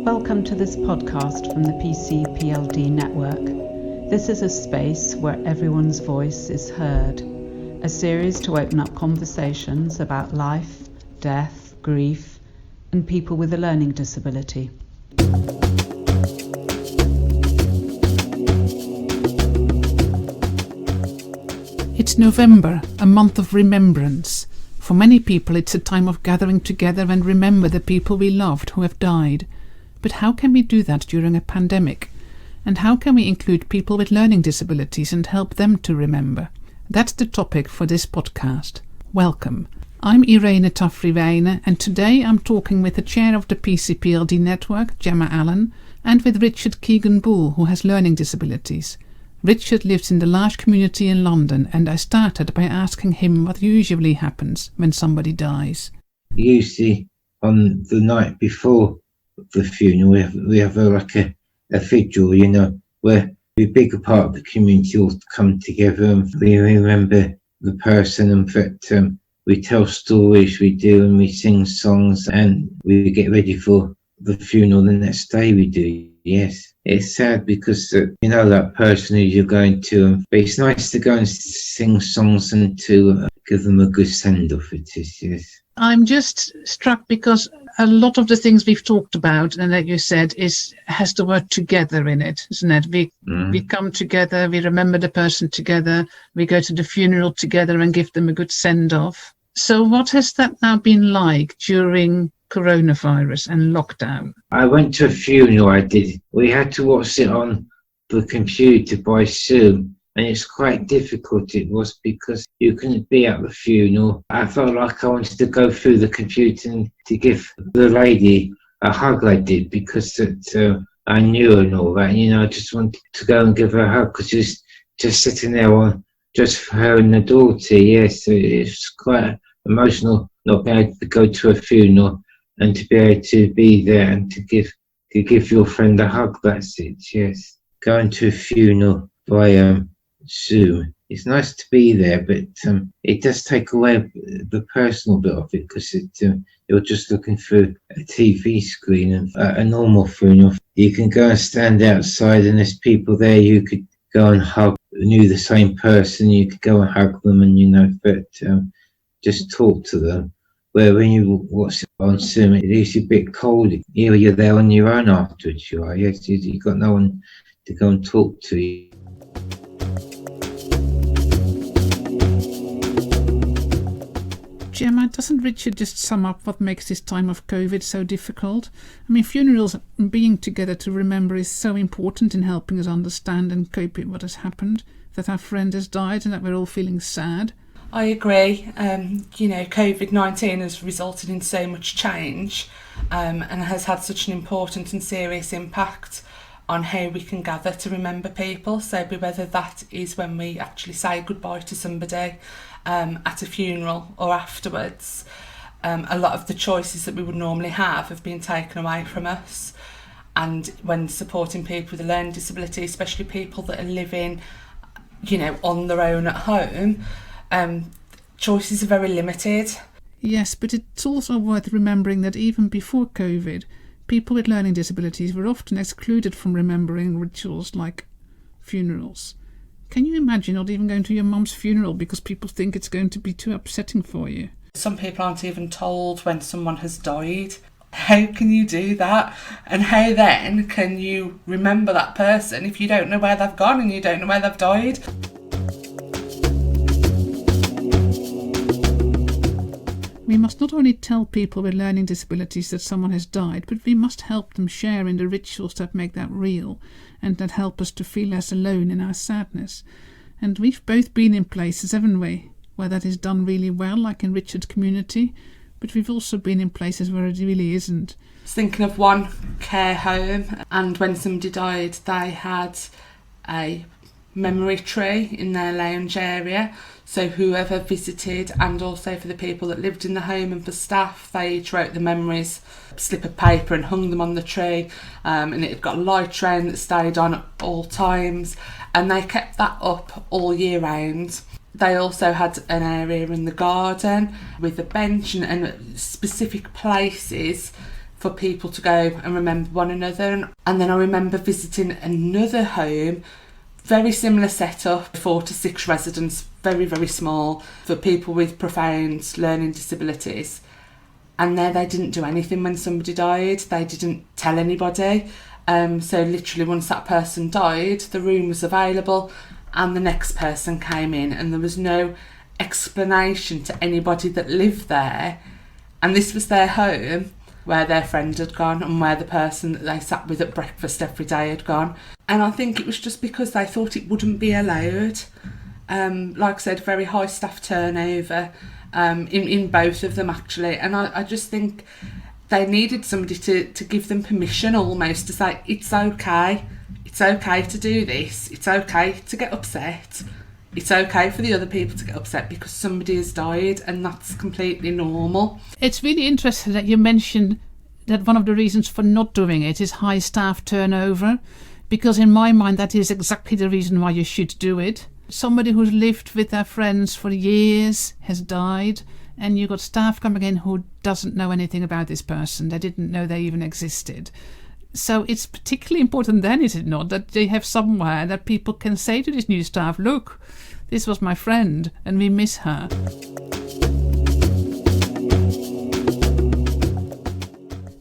Welcome to this podcast from the PCPLD Network. This is a space where everyone's voice is heard, a series to open up conversations about life, death, grief, and people with a learning disability. It's November, a month of remembrance. For many people, it's a time of gathering together and remember the people we loved who have died. But how can we do that during a pandemic? And how can we include people with learning disabilities and help them to remember? That's the topic for this podcast. Welcome. I'm Irene Tuffrey-Wijne, and today I'm talking with the chair of the PCPLD Network, Gemma, and with Richard Keagan-Bull, who has learning disabilities. Richard lives in the large community in London, and I started by asking him what usually happens when somebody dies. Usually on the night before the funeral, we have a vigil, where a bigger part of the community all come together and we remember the person, and that we tell stories, we do, and we sing songs, and we get ready for the funeral the next day we do, yes. It's sad because, that person who you're going to, but it's nice to go and sing songs and to give them a good send-off, it is, yes. I'm just struck because a lot of the things we've talked about, and like you said, has the word together in it, isn't it? We come together, we remember the person together, we go to the funeral together and give them a good send-off. So what has that now been like during coronavirus and lockdown? I went to a funeral, I did. We had to watch it on the computer by Zoom, and it's quite difficult it was because you couldn't be at the funeral. I felt like I wanted to go through the computer and to give the lady a hug, I did, because I knew her and all that, I just wanted to go and give her a hug because she was just sitting there on just for her and the daughter, yes. So it's quite emotional not being able to go to a funeral and to be able to be there and to give your friend a hug, that's it, yes. Going to a funeral by Zoom, it's nice to be there, but it does take away the personal bit of it because you're just looking through a TV screen. And a normal funeral, you can go and stand outside and there's people there you could go and hug, knew the same person, you could go and hug them and, but just talk to them. Where when you watch it on Zoom, it is a bit cold. You're there on your own afterwards, you are. Yes, you've got no one to go and talk to. Gemma, doesn't Richard just sum up what makes this time of COVID so difficult? I mean, funerals and being together to remember is so important in helping us understand and cope with what has happened, that our friend has died and that we're all feeling sad. I agree. COVID-19 has resulted in so much change and has had such an important and serious impact on how we can gather to remember people. So whether that is when we actually say goodbye to somebody at a funeral or afterwards, a lot of the choices that we would normally have been taken away from us. And when supporting people with a learning disability, especially people that are living, on their own at home, choices are very limited. Yes, but it's also worth remembering that even before COVID, people with learning disabilities were often excluded from remembering rituals like funerals. Can you imagine not even going to your mum's funeral because people think it's going to be too upsetting for you? Some people aren't even told when someone has died. How can you do that? And how then can you remember that person if you don't know where they've gone and you don't know where they've died? We must not only tell people with learning disabilities that someone has died, but we must help them share in the rituals that make that real and that help us to feel less alone in our sadness. And we've both been in places, haven't we, where that is done really well, like in Richard's community, but we've also been in places where it really isn't. I was thinking of one care home, and when somebody died, they had a memory tree in their lounge area. So whoever visited, and also for the people that lived in the home and for staff, they each wrote the memories, slip of paper, and hung them on the tree. And it had got a light train that stayed on at all times, and they kept that up all year round. They also had an area in the garden with a bench and specific places for people to go and remember one another. And then I remember visiting another home, very similar setup, 4 to 6 residents, very, very small, for people with profound learning disabilities. And there they didn't do anything when somebody died. They didn't tell anybody. So literally once that person died, the room was available and the next person came in, and there was no explanation to anybody that lived there. And this was their home, where their friend had gone and where the person that they sat with at breakfast every day had gone. And I think it was just because they thought it wouldn't be allowed. Like I said, very high staff turnover in both of them, actually. And I just think they needed somebody to give them permission almost to say, it's okay to do this, it's okay to get upset, it's okay for the other people to get upset because somebody has died, and that's completely normal. It's really interesting that you mentioned that one of the reasons for not doing it is high staff turnover, because in my mind that is exactly the reason why you should do it. Somebody who's lived with their friends for years has died, and you've got staff coming in who doesn't know anything about this person. They didn't know they even existed. So it's particularly important then, is it not, that they have somewhere that people can say to this new staff, look, this was my friend and we miss her.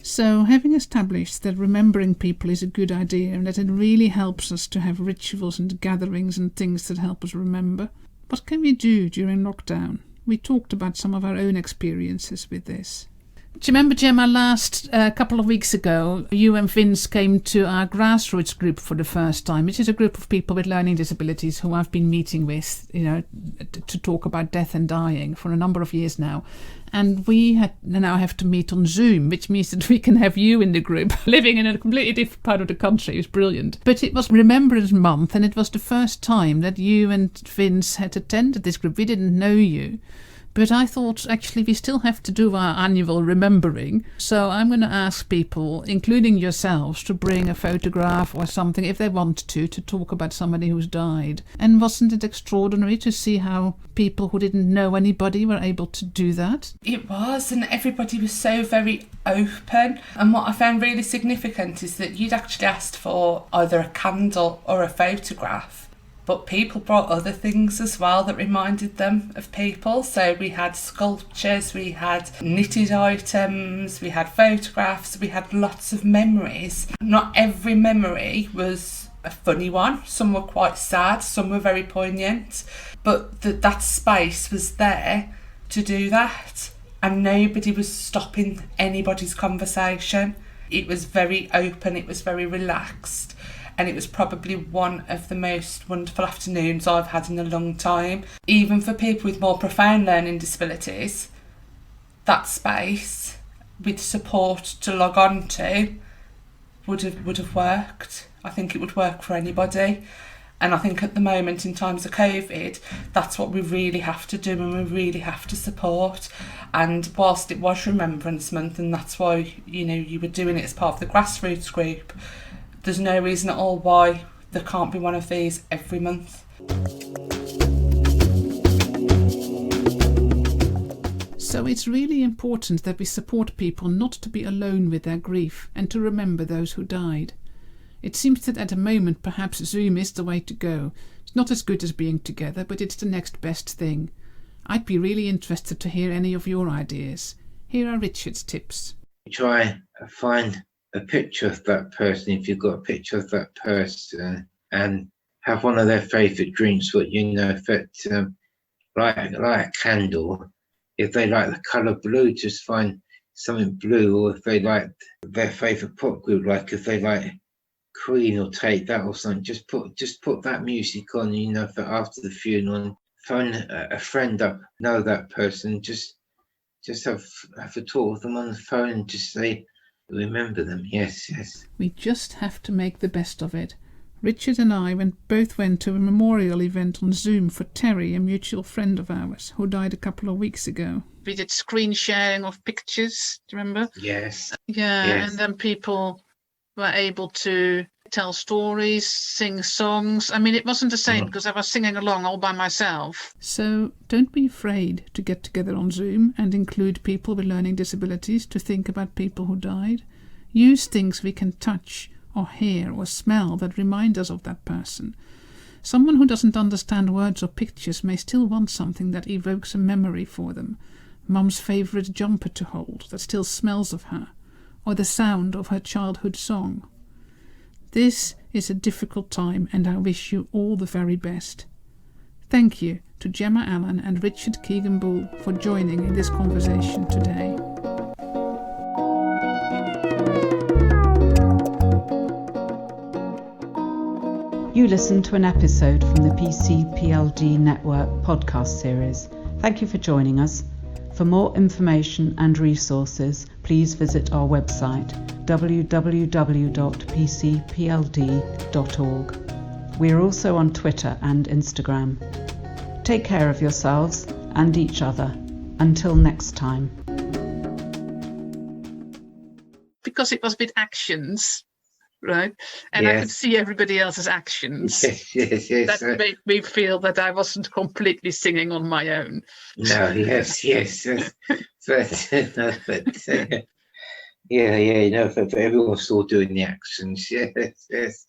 So having established that remembering people is a good idea and that it really helps us to have rituals and gatherings and things that help us remember, what can we do during lockdown? We talked about some of our own experiences with this. Do you remember, Gemma, last couple of weeks ago, you and Vince came to our grassroots group for the first time, which is a group of people with learning disabilities who I've been meeting with, to talk about death and dying for a number of years now. And we now have to meet on Zoom, which means that we can have you in the group, living in a completely different part of the country. It was brilliant. But it was Remembrance Month, and it was the first time that you and Vince had attended this group. We didn't know you. But I thought, actually, we still have to do our annual remembering. So I'm going to ask people, including yourselves, to bring a photograph or something, if they want to talk about somebody who's died. And wasn't it extraordinary to see how people who didn't know anybody were able to do that? It was, and everybody was so very open. And what I found really significant is that you'd actually asked for either a candle or a photograph. But people brought other things as well that reminded them of people. So we had sculptures, we had knitted items, we had photographs, we had lots of memories. Not every memory was a funny one. Some were quite sad, some were very poignant. But that space was there to do that. And nobody was stopping anybody's conversation. It was very open, it was very relaxed. And it was probably one of the most wonderful afternoons I've had in a long time. Even for people with more profound learning disabilities, that space with support to log on to would have worked. I think it would work for anybody. And I think at the moment, in times of COVID, that's what we really have to do, and we really have to support. And whilst it was Remembrance Month, and that's why you were doing it as part of the grassroots group, there's no reason at all why there can't be one of these every month. So it's really important that we support people not to be alone with their grief and to remember those who died. It seems that at the moment perhaps Zoom is the way to go. It's not as good as being together, but it's the next best thing. I'd be really interested to hear any of your ideas. Here are Richard's tips. Try and find a picture of that person, if you've got a picture of that person, and have one of their favourite drinks, like a candle. If they like the colour blue, just find something blue, or if they like their favourite pop group, like if they like Queen or Take That or something, just put that music on, for after the funeral, and phone a friend up, know that person, just have a talk with them on the phone and just say, remember them. Yes. We just have to make the best of it. Richard and I both went to a memorial event on Zoom for Terry, a mutual friend of ours, who died a couple of weeks ago. We did screen sharing of pictures, do you remember? Yes. Yeah, yes. And then people were able to tell stories, sing songs. I mean, it wasn't the same because I was singing along all by myself. So don't be afraid to get together on Zoom and include people with learning disabilities to think about people who died. Use things we can touch or hear or smell that remind us of that person. Someone who doesn't understand words or pictures may still want something that evokes a memory for them. Mum's favourite jumper to hold that still smells of her, or the sound of her childhood song. This is a difficult time, and I wish you all the very best. Thank you to Gemma Allen and Richard Keagan-Bull for joining in this conversation today. You listened to an episode from the PCPLD Network Podcast series. Thank you for joining us. For more information and resources, please visit our website www.pcpld.org. We are also on Twitter and Instagram. Take care of yourselves and each other. Until next time. Because it was with actions, right? And I could see everybody else's actions. Yes. That made me feel that I wasn't completely singing on my own. No, yes. but yeah, but everyone's still doing the actions. Yes.